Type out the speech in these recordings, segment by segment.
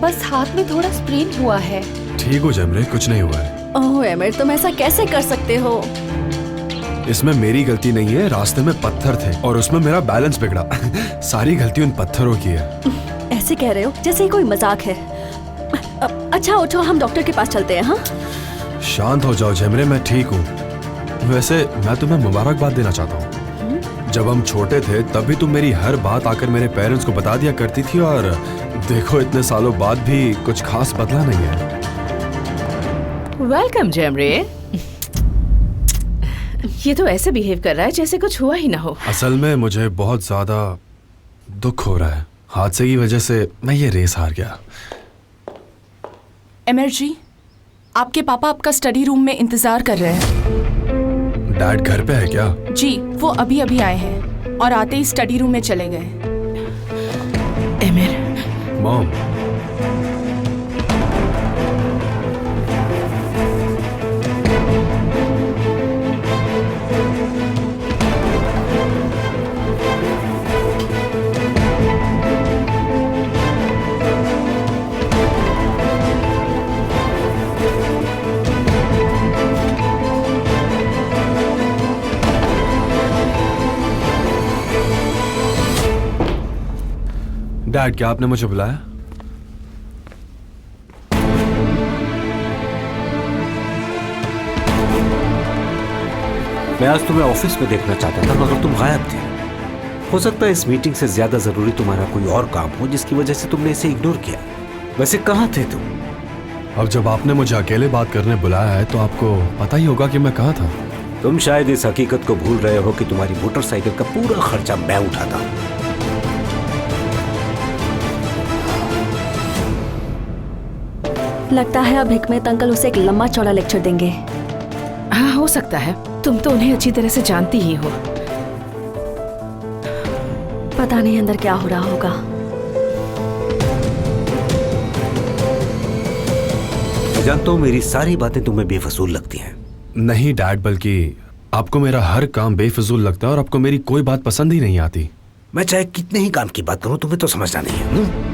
बस हाथ में थोड़ा स्प्रेन हुआ है। ठीक हो जमरे, कुछ नहीं हुआ है। ओह एमिर, तुम ऐसा कैसे कर सकते हो? इसमें मेरी गलती नहीं है, रास्ते में पत्थर थे और उसमें मेरा बैलेंस बिगड़ा। सारी गलती उन पत्थरों की है। ऐसे कह रहे हो जैसे ही कोई मजाक है। अच्छा उठो, हम डॉक्टर के पास चलते हैं। हाँ शांत हो जाओ जमरे, मैं ठीक हूँ। वैसे मैं तुम्हें मुबारकबाद देना चाहता हूँ। जब हम छोटे थे तभी तुम मेरी हर बात आकर मेरे पेरेंट्स को बता दिया करती थी और देखो इतने सालों बाद भी कुछ खास बदला नहीं है। वेलकम जमरे। ये तो ऐसे बिहेव कर रहा है जैसे कुछ हुआ ही ना हो। असल में मुझे बहुत ज्यादा दुख हो रहा है। हादसे की वजह से मैं ये रेस हार गया। एमिर जी, आपके पापा आपका स्टडी रूम में इंतजार कर रहे हैं। डैड घर पे है क्या? जी, वो अभी अभी आए हैं और आते ही स्टडी रूम में चले गए। एमिर, मॉम, डैड क्या आपने मुझे बुलाया? मैं आज तुम्हें ऑफिस में देखना चाहता था मगर तुम गायब थे। हो सकता है इस मीटिंग से ज्यादा जरूरी तुम्हारा कोई और काम हो जिसकी वजह से तुमने इसे इग्नोर किया। वैसे कहाँ थे तुम? अब जब आपने मुझे अकेले बात करने बुलाया है तो आपको पता ही होगा कि मैं कहाँ था। तुम शायद इस हकीकत को भूल रहे हो कि तुम्हारी मोटरसाइकिल का पूरा खर्चा मैं उठाता हूँ। लगता है अब हिकमत अंकल उसे एक लंबा चौड़ा लेक्चर देंगे। हाँ हो सकता है। तुम तो उन्हें अच्छी तरह से जानती ही हो। पता नहीं अंदर क्या हो रहा होगा। मैं जानता हूँ मेरी सारी बातें तुम्हें बेफजूल लगती हैं। नहीं डैड, बल्कि आपको मेरा हर काम बेफजूल लगता है और आपको मेरी कोई बात पसंद ही नहीं आती। मैं चाहे कितने ही काम की बात करूं तुम्हें तो समझना नहीं है।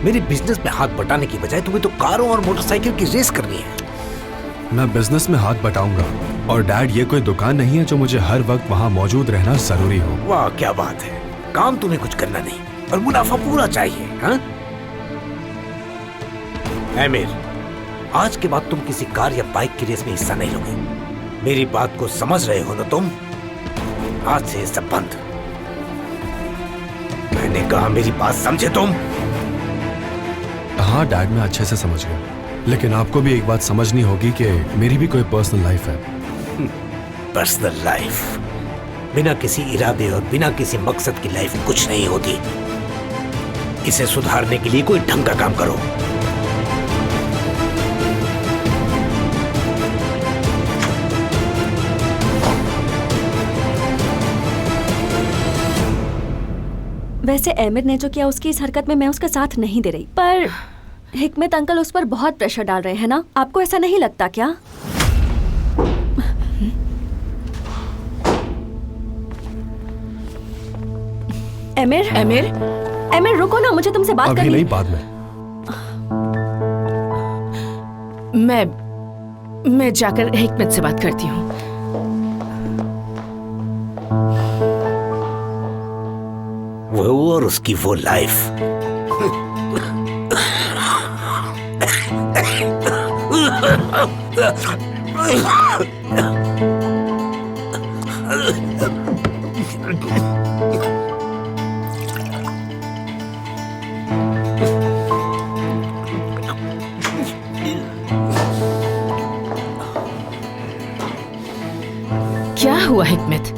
मेरे बिजनेस में हाथ बटाने की बजाय तुम्हें तो कारों और मोटरसाइकिल की रेस करनी है। मैं बिजनेस में हाथ बटाऊंगा और डैड ये कोई दुकान नहीं है जो मुझे हर वक्त वहाँ मौजूद रहना जरूरी हो। वाह क्या बात है। काम तुम्हें कुछ करना नहीं और मुनाफा पूरा चाहिए। हाँ एमिर, आज के बाद तुम किसी कार या बाइक की रेस में हिस्सा नहीं लोगे। मेरी बात को समझ रहे हो ना तुम? आज से सब बंद। मैंने कहा मेरी बात समझे तुम? हाँ डैड, मैं अच्छे से समझ गया, लेकिन आपको भी एक बात समझनी होगी कि मेरी भी कोई पर्सनल लाइफ है। Personal life? बिना किसी इरादे और बिना किसी मकसद की लाइफ कुछ नहीं होती। इसे सुधारने के लिए कोई ढंग का काम करो। वैसे एमिर ने जो किया उसकी इस हरकत में मैं उसका साथ नहीं दे रही, पर हिकमत अंकल उस पर बहुत प्रेशर डाल रहे हैं ना। आपको ऐसा नहीं लगता क्या? एमिर, एमिर, एमिर रुको ना, मुझे तुमसे बात अभी करनी। नहीं, बाद में। मैं जाकर हिकमत से बात करती हूँ। वो और उसकी वो लाइफ। क्या हुआ हिकमत?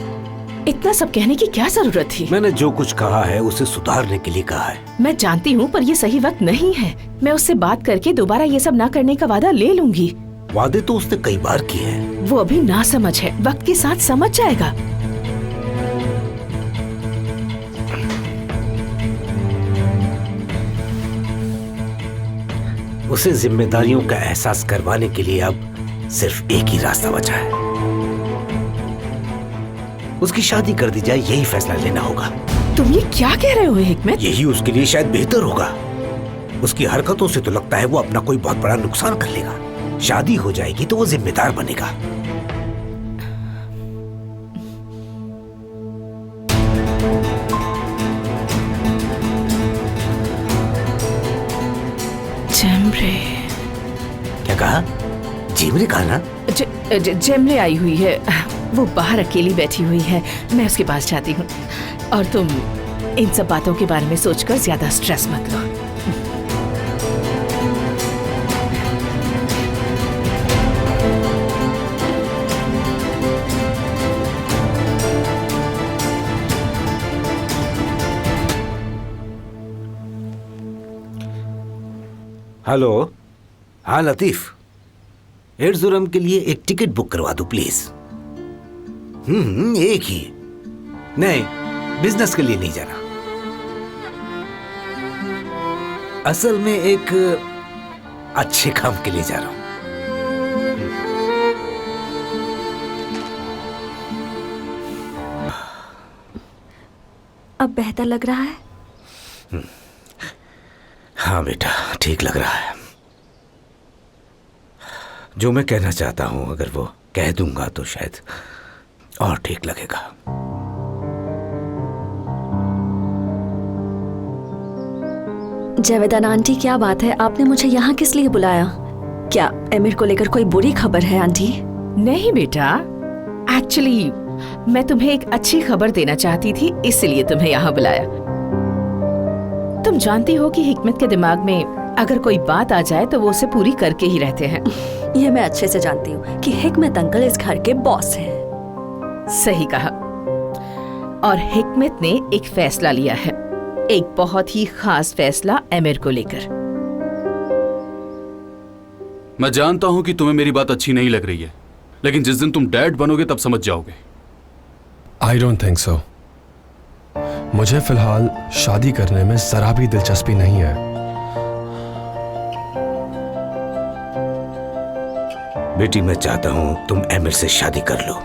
इतना सब कहने की क्या जरूरत थी? मैंने जो कुछ कहा है उसे सुधारने के लिए कहा है। मैं जानती हूँ पर ये सही वक्त नहीं है। मैं उससे बात करके दोबारा ये सब ना करने का वादा ले लूंगी। वादे तो उसने कई बार किए हैं। वो अभी ना समझ है, वक्त के साथ समझ जाएगा। उसे जिम्मेदारियों का एहसास करवाने के लिए अब सिर्फ एक ही रास्ता बचा है। उसकी शादी कर दी जाए, यही फैसला लेना होगा। तुम ये क्या कह रहे हो हिकमत? यही उसके लिए शायद बेहतर होगा। उसकी हरकतों से तो लगता है वो अपना कोई बहुत बड़ा नुकसान कर लेगा। शादी हो जाएगी तो वो जिम्मेदार बनेगा। जेमरे। क्या कहा? जेमरे कहा ना? जेमरे आई हुई है, वो बाहर अकेली बैठी हुई है, मैं उसके पास जाती हूँ। और तुम इन सब बातों के बारे में सोचकर ज्यादा स्ट्रेस मत लो। हेलो। हाँ लतीफ, एर्जुरम के लिए एक टिकट बुक करवा दो प्लीज। एक ही। नहीं, बिजनेस के लिए नहीं जाना, असल में एक अच्छे काम के लिए जा रहा हूं। अब बेहतर लग रहा है? हाँ बेटा, ठीक लग रहा है। जो मैं कहना चाहता हूं अगर वो कह दूंगा तो शायद और ठीक लगेगा। जावेदाना आंटी, क्या बात है? आपने मुझे यहाँ किस लिए बुलाया? क्या एमिर को लेकर कोई बुरी खबर है आंटी? नहीं बेटा, एक्चुअली मैं तुम्हें एक अच्छी खबर देना चाहती थी, इसलिए तुम्हें यहाँ बुलाया। तुम जानती हो कि हिकमत के दिमाग में अगर कोई बात आ जाए तो वो उसे पूरी करके ही रहते हैं। ये मैं अच्छे से जानती हूँ कि हिकमत अंकल इस घर के बॉस हैं। सही कहा। और हिकमत ने एक फैसला लिया है, एक बहुत ही खास फैसला एमिर को लेकर। मैं जानता हूं कि तुम्हें मेरी बात अच्छी नहीं लग रही है, लेकिन जिस दिन तुम डैड बनोगे तब समझ जाओगे। I don't think so. मुझे फिलहाल शादी करने में जरा भी दिलचस्पी नहीं है। बेटी, मैं चाहता हूं तुम एमिर से शादी कर लो।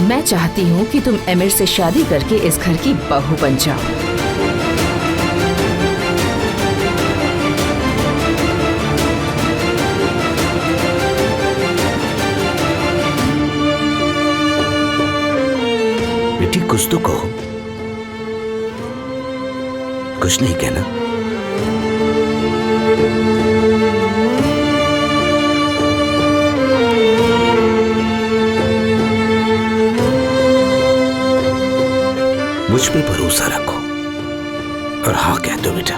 मैं चाहती हूँ कि तुम एमिर से शादी करके इस घर की बहू बन जाओ। बेटी, कुछ तो कहो। कुछ नहीं कहना? मुझ पे भरोसा रखो और हाँ कह दो बेटा।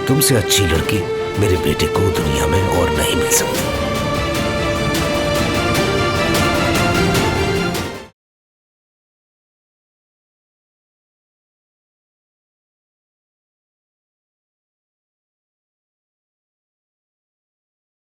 तुमसे अच्छी लड़की मेरे बेटे को दुनिया में